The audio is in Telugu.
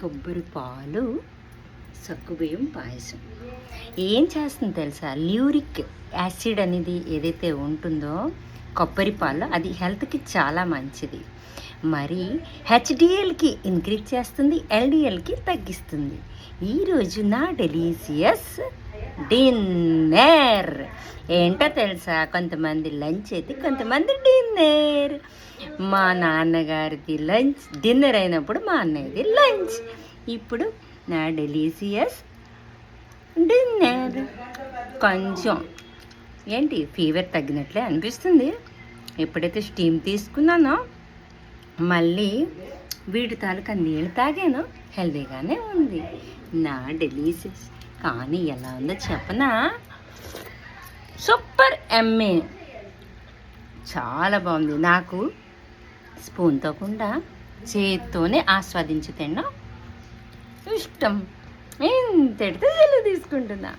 కొబ్బరి పాలు సగ్గుబియ్యం పాయసం. ఏం చేస్తుంది తెలుసా? ల్యూరిక్ యాసిడ్ అనేది ఏదైతే ఉంటుందో కొబ్బరి పాలు, అది హెల్త్కి చాలా మంచిది. మరి హెచ్డిఎల్కి ఇంక్రీజ్ చేస్తుంది, ఎల్డిఎల్కి తగ్గిస్తుంది. ఈరోజు నా డెలీషియస్ డిన్నర్ ఏంటో తెలుసా? కొంతమంది లంచ్ అయితే కొంతమంది డిన్నర్. మా నాన్నగారిది లంచ్ డిన్నర్ అయినప్పుడు మా అన్నయ్యది లంచ్. ఇప్పుడు నా డెలీషియస్ డిన్నర్. కొంచెం ఏంటి ఫీవర్ తగ్గినట్లే అనిపిస్తుంది. ఎప్పుడైతే స్టీమ్ తీసుకున్నానో మళ్ళీ వీటి తాలూకా నీళ్ళు తాగాను, హెల్దీగానే ఉంది నా డెలీషియస్. కానీ ఎలా ఉందో చెప్పనా? సూపర్ ఎమ్మే, చాలా బాగుంది. నాకు స్పూన్తో కూడా చేత్తోనే ఆస్వాదించి తినడం ఇష్టం. ఏం తిడితే సెలవు తీసుకుంటున్నా.